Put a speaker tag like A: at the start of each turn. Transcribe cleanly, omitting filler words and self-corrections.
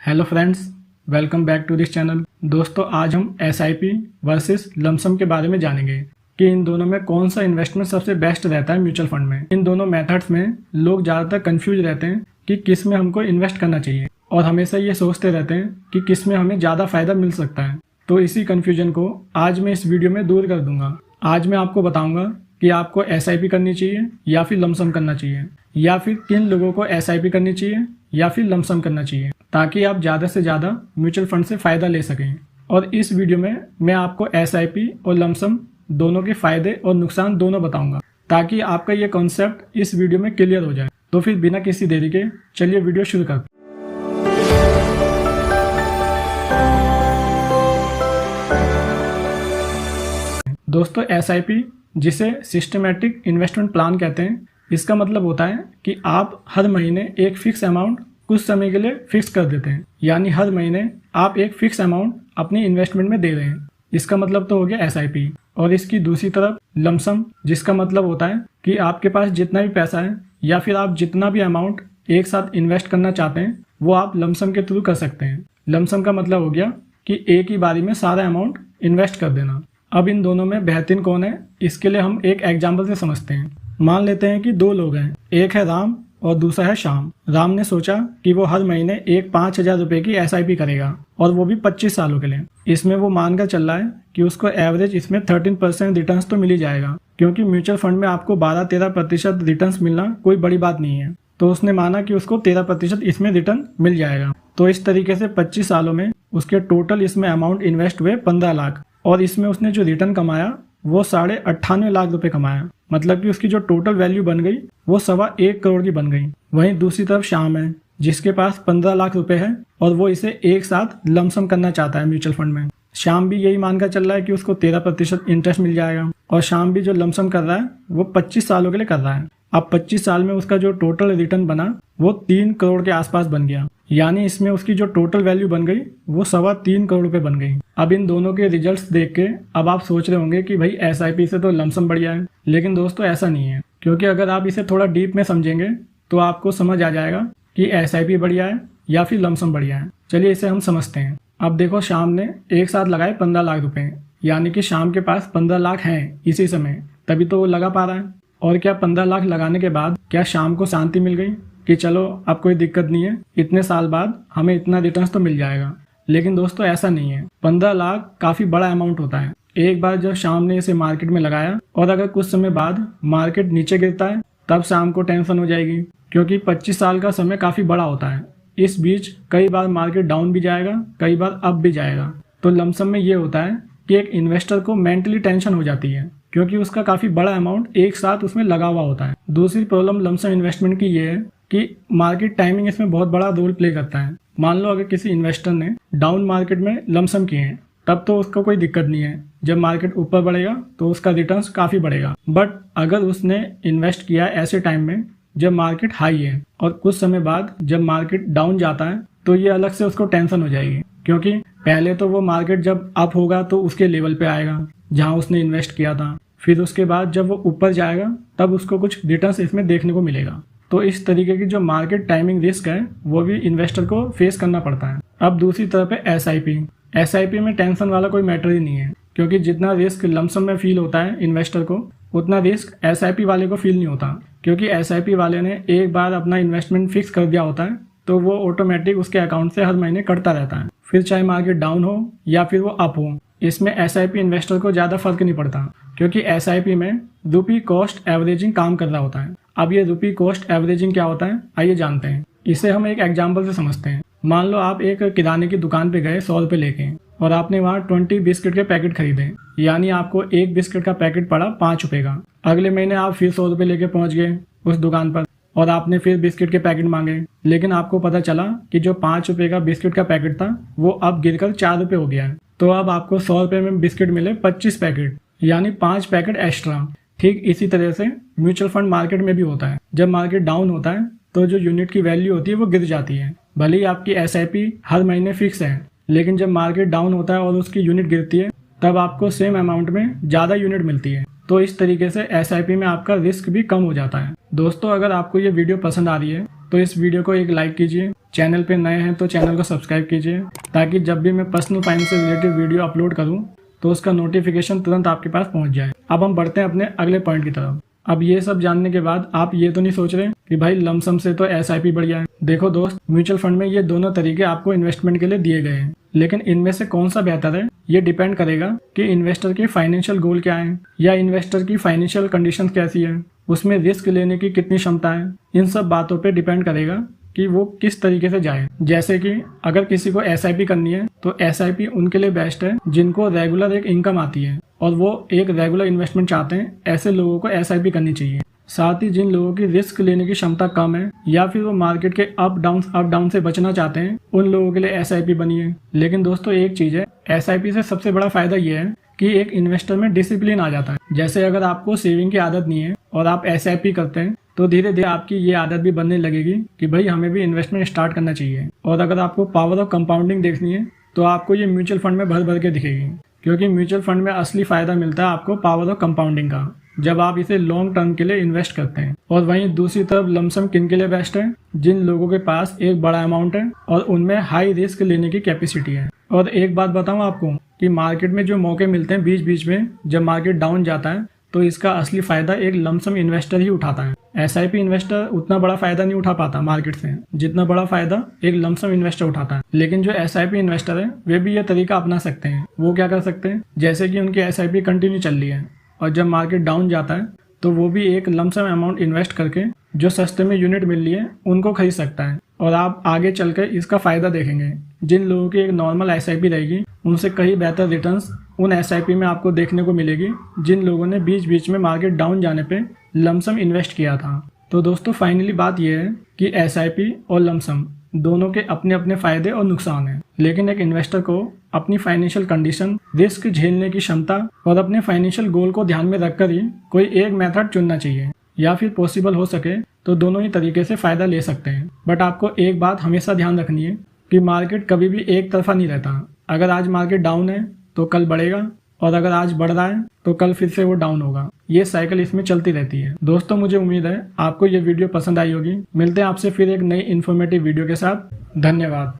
A: Hello friends, welcome back to this channel. दोस्तों, आज हम एसआईपी वर्सेस लमसम के बारे में जानेंगे कि इन दोनों में कौन सा इन्वेस्टमेंट सबसे बेस्ट रहता है म्यूचुअल फंड में। इन दोनों मेथड्स में लोग ज़्यादातर कंफ्यूज रहते हैं कि किस में हमको इन्वेस्ट करना चाहिए और हमेशा ये सोचते रहते हैं कि किस में हमें ज़्यादा फायदा मिल सकता है। तो इसी कन्फ्यूजन को आज मैं इस वीडियो में दूर कर दूंगा। आज मैं आपको बताऊंगा कि आपको एसआईपी करनी चाहिए या फिर लमसम करना चाहिए, या फिर किन लोगों को एसआईपी करनी चाहिए या फिर लमसम करना चाहिए, ताकि आप ज़्यादा से ज़्यादा म्यूचुअल फंड से फ़ायदा ले सकें। और इस वीडियो में मैं आपको एसआईपी और लमसम दोनों के फ़ायदे और नुकसान दोनों बताऊंगा, ताकि आपका ये कॉन्सेप्ट इस वीडियो में क्लियर हो जाए। तो फिर बिना किसी देरी के चलिए वीडियो शुरू करते हैं। दोस्तों, एसआईपी, जिसे सिस्टमैटिक इन्वेस्टमेंट प्लान कहते हैं, इसका मतलब होता है कि आप हर महीने एक फिक्स अमाउंट कुछ समय के लिए फिक्स कर देते हैं। यानी हर महीने आप एक फिक्स अमाउंट अपनी इन्वेस्टमेंट में दे रहे हैं। इसका मतलब तो हो गया एसआईपी। और इसकी दूसरी तरफ लमसम, जिसका मतलब होता है कि आपके पास जितना भी पैसा है या फिर आप जितना भी अमाउंट एक साथ इन्वेस्ट करना चाहते हैं वो आप लमसम के थ्रू कर सकते हैं। लमसम का मतलब हो गया कि एक ही बारी में सारा अमाउंट इन्वेस्ट कर देना। अब इन दोनों में बेहतरीन कौन है, इसके लिए हम एक एग्जाम्पल से समझते हैं। मान लेते हैं कि दो लोग हैं, एक है राम और दूसरा है श्याम। राम ने सोचा कि वो हर महीने एक 5,000 रुपए की एसआईपी करेगा, और वो भी 25 सालों के लिए। इसमें वो मानकर चल रहा है कि उसको एवरेज इसमें 13% रिटर्न तो मिल ही जाएगा, क्योंकि म्यूचुअल फंड में आपको 12-13% रिटर्न मिलना कोई बड़ी बात नहीं है। तो उसने माना कि उसको 13% इसमें रिटर्न मिल जाएगा। तो इस तरीके से 25 सालों में उसके टोटल इसमें अमाउंट इन्वेस्ट हुए 15 लाख, और इसमें उसने जो रिटर्न कमाया वो 98.5 लाख रुपए कमाया। मतलब कि उसकी जो टोटल वैल्यू बन गई वो 1.25 करोड़ की बन गई। वहीं दूसरी तरफ श्याम है, जिसके पास 15 लाख रुपए है और वो इसे एक साथ लमसम करना चाहता है म्यूचुअल फंड में। श्याम भी यही मानकर चल रहा है कि उसको 13% इंटरेस्ट मिल जाएगा, और श्याम भी जो लमसम कर रहा है वो 25 सालों के लिए कर रहा है। अब 25 साल में उसका जो टोटल रिटर्न बना वो 3 करोड़ के आसपास बन गया। यानी इसमें उसकी जो टोटल वैल्यू बन गई वो 3.25 करोड़ रुपए बन गई। अब इन दोनों के रिजल्ट्स देख के अब आप सोच रहे होंगे कि भाई एसआईपी से तो लमसम बढ़िया है। लेकिन दोस्तों, ऐसा नहीं है, क्योंकि अगर आप इसे थोड़ा डीप में समझेंगे तो आपको समझ आ जाएगा कि एसआईपी बढ़िया है या फिर लमसम बढ़िया है। चलिए इसे हम समझते हैं। अब देखो, श्याम ने एक साथ लगाए 15 लाख रुपए, यानी कि श्याम के पास 15 लाख हैं इसी समय, तभी तो वो लगा पा रहा है। और क्या 15 लाख लगाने के बाद क्या श्याम को शांति मिल गई कि चलो अब कोई दिक्कत नहीं है, इतने साल बाद हमें इतना रिटर्न तो मिल जाएगा? लेकिन दोस्तों, ऐसा नहीं है। 15 लाख काफी बड़ा अमाउंट होता है। एक बार जब श्याम ने इसे मार्केट में लगाया और अगर कुछ समय बाद मार्केट नीचे गिरता है तब श्याम को टेंशन हो जाएगी, क्योंकि 25 साल का समय काफी बड़ा होता है। इस बीच कई बार मार्केट डाउन भी जाएगा, कई बार अप भी जाएगा। तो लमसम में ये होता है कि एक इन्वेस्टर को मेंटली टेंशन हो जाती है, क्योंकि उसका काफी बड़ा अमाउंट एक साथ उसमें लगा हुआ होता है। दूसरी प्रॉब्लम लमसम इन्वेस्टमेंट की ये है कि मार्केट टाइमिंग इसमें बहुत बड़ा रोल प्ले करता है। मान लो अगर किसी इन्वेस्टर ने डाउन मार्केट में लमसम किए हैं, तब तो उसको कोई दिक्कत नहीं है। जब मार्केट ऊपर बढ़ेगा तो उसका रिटर्न्स काफी बढ़ेगा। बट अगर उसने इन्वेस्ट किया ऐसे टाइम में जब मार्केट हाई है और कुछ समय बाद जब मार्केट डाउन जाता है, तो ये अलग से उसको टेंशन हो जाएगी, क्योंकि पहले तो वो मार्केट जब अप होगा तो उसके लेवल पे आएगा जहां उसने इन्वेस्ट किया था। फिर उसके बाद जब वो ऊपर जाएगा तब उसको कुछ रिटर्न्स इसमें देखने को मिलेगा। तो इस तरीके की जो मार्केट टाइमिंग रिस्क है वो भी इन्वेस्टर को फेस करना पड़ता है। अब दूसरी तरफ है एसआईपी। एसआईपी में टेंशन वाला कोई मैटर ही नहीं है, क्योंकि जितना रिस्क लमसम में फील होता है इन्वेस्टर को, उतना रिस्क एसआईपी वाले को फील नहीं होता। क्योंकि एसआईपी वाले ने एक बार अपना इन्वेस्टमेंट फिक्स कर दिया होता है, तो वो ऑटोमेटिक उसके अकाउंट से हर महीने कटता रहता है, फिर चाहे मार्केट डाउन हो या फिर वो अप हो। इसमें एसआईपी इन्वेस्टर को ज़्यादा फर्क नहीं पड़ता, क्योंकि एसआईपी में रुपी कॉस्ट एवरेजिंग काम कर रहा होता है। अब ये रुपी कॉस्ट एवरेजिंग क्या होता है, आइए जानते हैं। इसे हम एक एग्जांपल से समझते हैं। मान लो आप एक किराने की दुकान पे गए 100 रुपये लेके, और आपने वहाँ 20 बिस्किट के पैकेट खरीदे, यानी आपको एक बिस्किट का पैकेट पड़ा 5 रुपये का। अगले महीने आप फिर 100 रुपये लेके पहुंच गए उस दुकान पर और आपने फिर बिस्किट के पैकेट मांगे, लेकिन आपको पता चला कि जो 5 रुपये का बिस्किट का पैकेट था वो अब गिरकर 4 रुपये हो गया है। तो अब आपको 100 रुपये में बिस्किट मिले 25 पैकेट, यानी 5 पैकेट एक्स्ट्रा। ठीक इसी तरह से म्यूचुअल फंड मार्केट में भी होता है। जब मार्केट डाउन होता है तो जो यूनिट की वैल्यू होती है वो गिर जाती है। भले ही आपकी एसआईपी हर महीने फिक्स है, लेकिन जब मार्केट डाउन होता है और उसकी यूनिट गिरती है तब आपको सेम अमाउंट में ज़्यादा यूनिट मिलती है। तो इस तरीके से एसआईपी में आपका रिस्क भी कम हो जाता है। दोस्तों, अगर आपको ये वीडियो पसंद आ रही है तो इस वीडियो को एक लाइक कीजिए। चैनल पे नए हैं तो चैनल को सब्सक्राइब कीजिए, ताकि जब भी मैं पर्सनल फाइनेंस से रिलेटेड वीडियो अपलोड करूँ तो उसका नोटिफिकेशन तुरंत आपके पास पहुँच जाए। अब हम बढ़ते हैं अपने अगले पॉइंट की तरफ। अब ये सब जानने के बाद आप ये तो नहीं सोच रहे कि भाई लमसम से तो SIP बढ़िया है। देखो दोस्त, म्यूचुअल फंड में ये दोनों तरीके आपको इन्वेस्टमेंट के लिए दिए गए हैं, लेकिन इनमें से कौन सा बेहतर है ये डिपेंड करेगा कि इन्वेस्टर के फाइनेंशियल गोल क्या है, या इन्वेस्टर की फाइनेंशियल कंडीशन कैसी है, उसमें रिस्क लेने की कितनी क्षमता है। इन सब बातों पे डिपेंड करेगा कि वो किस तरीके से जाए। जैसे कि अगर किसी को SIP करनी है तो SIP उनके लिए बेस्ट है जिनको रेगुलर एक इनकम आती है और वो एक रेगुलर इन्वेस्टमेंट चाहते हैं, ऐसे लोगों को SIP करनी चाहिए। साथ ही जिन लोगों की रिस्क लेने की क्षमता कम है या फिर वो मार्केट के अप डाउन से बचना चाहते हैं, उन लोगों के लिए SIP बनिए। लेकिन दोस्तों एक चीज है, SIP से सबसे बड़ा फायदा ये है कि एक इन्वेस्टर में डिसिप्लिन आ जाता है। जैसे अगर आपको सेविंग की आदत नहीं है और आप SIP करते हैं तो धीरे धीरे आपकी ये आदत भी बनने लगेगी कि भाई हमें भी इन्वेस्टमेंट स्टार्ट करना चाहिए। और अगर आपको पावर ऑफ कंपाउंडिंग देखनी है तो आपको ये म्यूचुअल फंड में भर भर के दिखेगी, क्योंकि म्यूचुअल फंड में असली फायदा मिलता है आपको पावर ऑफ कंपाउंडिंग का, जब आप इसे लॉन्ग टर्म के लिए इन्वेस्ट करते हैं। और वहीं दूसरी तरफ लमसम किन के लिए बेस्ट है? जिन लोगों के पास एक बड़ा अमाउंट है और उनमें हाई रिस्क लेने की कैपेसिटी है। और एक बात बताऊं आपको कि मार्केट में जो मौके मिलते हैं बीच बीच में, जब मार्केट डाउन जाता है तो इसका असली फायदा एक लमसम इन्वेस्टर ही उठाता है। SIP इन्वेस्टर उतना बड़ा फायदा नहीं उठा पाता मार्केट से, जितना बड़ा फायदा एक लमसम इन्वेस्टर उठाता है। लेकिन जो SIP इन्वेस्टर है वे भी ये तरीका अपना सकते हैं। वो क्या कर सकते हैं, जैसे कि उनकी SIP कंटिन्यू चल रही है और जब मार्केट डाउन जाता है तो वो भी एक लमसम अमाउंट इन्वेस्ट करके जो सस्ते में यूनिट मिल रही है उनको खरीद सकता है। और आप आगे चलकर इसका फायदा देखेंगे। जिन लोगों की एक नॉर्मल SIP रहेगी उनसे कहीं बेहतर रिटर्न्स उन SIP में आपको देखने को मिलेगी जिन लोगों ने बीच बीच में मार्केट डाउन जाने पे लमसम इन्वेस्ट किया था। तो दोस्तों फाइनली बात यह है कि SIP और लमसम दोनों के अपने अपने फायदे और नुकसान हैं, लेकिन एक इन्वेस्टर को अपनी फाइनेंशियल कंडीशन, रिस्क झेलने की क्षमता और अपने फाइनेंशियल गोल को ध्यान में रखकर ही कोई एक मेथड चुनना चाहिए, या फिर पॉसिबल हो सके तो दोनों ही तरीके से फायदा ले सकते हैं। बट आपको एक बात हमेशा ध्यान रखनी है कि मार्केट कभी भी एक तरफा नहीं रहता। अगर आज मार्केट डाउन है तो कल बढ़ेगा, और अगर आज बढ़ रहा है तो कल फिर से वो डाउन होगा। ये साइकिल इसमें चलती रहती है। दोस्तों मुझे उम्मीद है आपको ये वीडियो पसंद आई होगी। मिलते हैं आपसे फिर एक नई इन्फॉर्मेटिव वीडियो के साथ। धन्यवाद।